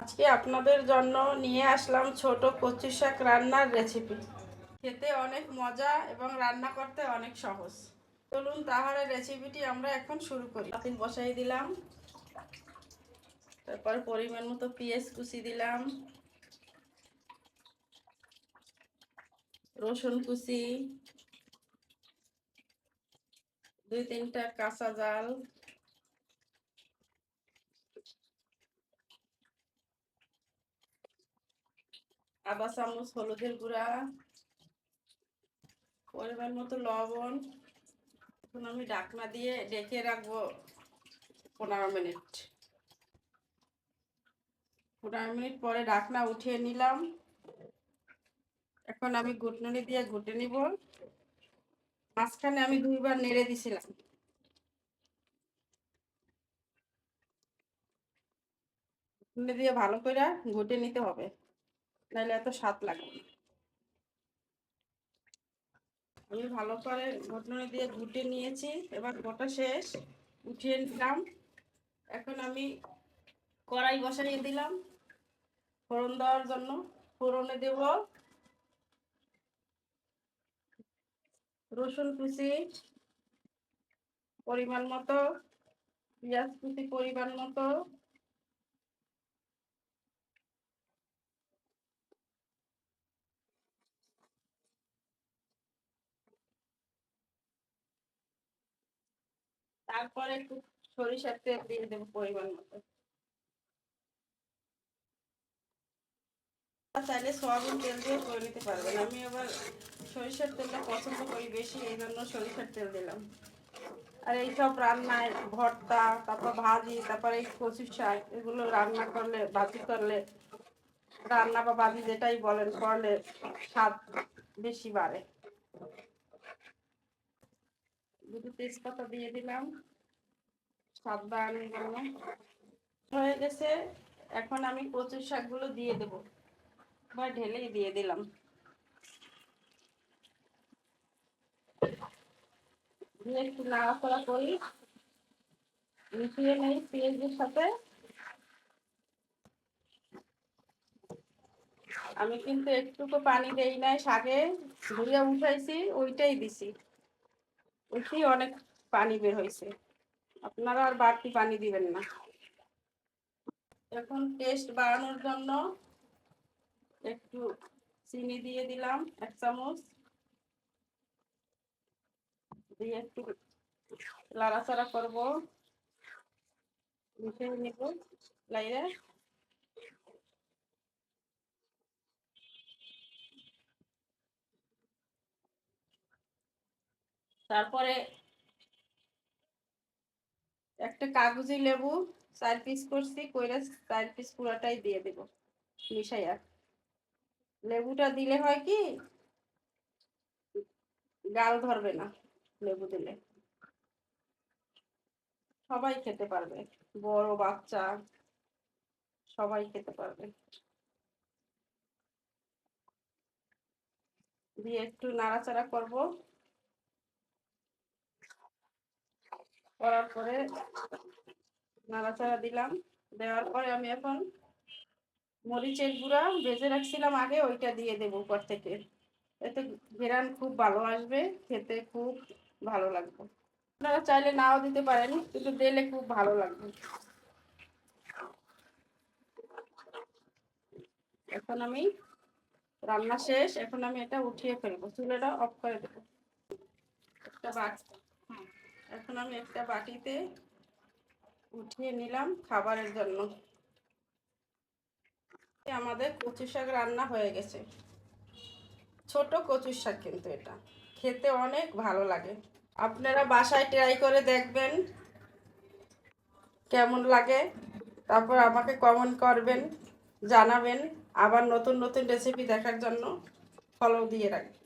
আজকে আপনাদের জন্য নিয়ে আসলাম ছোট কচু শাক রান্নার রেসিপি। খেতে অনেক মজা এবং রান্না করতে অনেক সহজ। চলুন তাহলে রেসিপিটি আমরা এখন শুরু করি। পাতিল বসাই দিলাম, তারপর পরিমাণ মতো পেঁয়াজ কুচি দিলাম, রসুন কুচি, 2-3টা কাঁচা জাল, আধা চামচ হলুদের গুঁড়া, পরিমাণ মতো লবণ। এখন আমি ঢাকনা দিয়ে ঢেকে রাখবো 15 মিনিট। 15 মিনিট পরে ঢাকনা উঠিয়ে নিলাম। এখন আমি ঘুটনি দিয়ে ঘুটে নিব। মাঝখানে আমি 2বার নেড়ে দিছিলাম। ঘুটনি দিয়ে ভালো করে ঘুটে নিতে হবে, নাহলে এত স্বাদ লাগবে না। আমি ভালো করে ঘুটনি দিয়ে ঘুটে নিয়েছি। এবার গোটা শেষ, উঠিয়ে নিলাম। এখন আমি কড়াই বসাইয়ে দিলাম ফোড়ন দেওয়ার জন্য। ফোড়নে দেব রসুন কুচি পরিমাণ মতো, পেঁয়াজ কুচি পরিমাণ মতো, তারপরে একটু সরিষার তেল দিয়ে দেবো পরিমাণ মতো। চাইলে সয়াবিন তেল দিয়ে করে নিতে পারবেন। আমি আবার সরিষার তেলটা পছন্দ করি বেশি, এই জন্য সরিষার তেল দিলাম। আর এইসব রান্নায় ভর্তা, তারপর ভাজি, তারপর এই কচু শাক, এগুলো রান্না করলে, ভাজি করলে, রান্না বা ভাজি যেটাই বলেন, করলে স্বাদ বেশি বাড়ে। দুটো তেজপাতা দিয়ে দিলাম স্বাদ বাড়ানোর জন্য। হয়ে গেছে। এখন আমি কচু শাকগুলো দিয়ে দেবো বা ঢেলেই দিয়ে দিলাম। দিয়ে একটু নাড়াচাড়া করি, মিশিয়ে নেই পেঁয়াজের সাথে। আমি কিন্তু একটুকু পানি দেই নাই, শাকে ধুয়ে উঠাইছি ওইটাই দিছি, ওইটাই অনেক পানি বের হয়েছে। আপনারা আর বাড়তি পানি দিবেন না। এখন টেস্ট বাড়ানোর জন্য একটু চিনি দিয়ে দিলাম 1 চামচ। দিয়ে একটু লাড়াচাড়া করব, মিশিয়ে নেব লাইরে। তারপরে একটা কাগজি লেবু 4 পিস করছি, কইরা 4 পিস পুরাটাই দিয়ে দেব মিশাইয়া। লেবুটা দিলে হয় কি, গাল ধরবে না। লেবু দিলে সবাই খেতে পারবে, বড় বাচ্চা সবাই খেতে পারবে। দিয়ে একটু নাড়াচাড়া করব। করার পরে নাড়াচাড়া দিলাম। দেওয়ার পরে আমি এখন মরিচের গুঁড়া ভেজে রাখছিলাম আগে, ওইটা দিয়ে দেবো উপর থেকে। এতে ঘেরান খুব ভালো আসবে, খেতে খুব ভালো লাগবে। আপনারা চাইলে নাও দিতে পারেন, কিন্তু দিলে খুব ভালো লাগবে। এখন আমি রান্না শেষ, এখন আমি এটা উঠিয়ে ফেলবো, চুলাটা অফ করে দেবো। একটা বাটি, এখন আমি একটা বাটিতে উঠিয়ে নিলাম খাবারের জন্য। আমাদের কচু শাক রান্না হয়ে গেছে। ছোট কচু শাক, কিন্তু এটা খেতে অনেক ভালো লাগে। আপনারা বাসায় ট্রাই করে দেখবেন কেমন লাগে, তারপর আমাকে কমেন্ট করবেন, জানাবেন। আবার নতুন নতুন রেসিপি দেখার জন্য ফলো দিয়ে রাখবেন।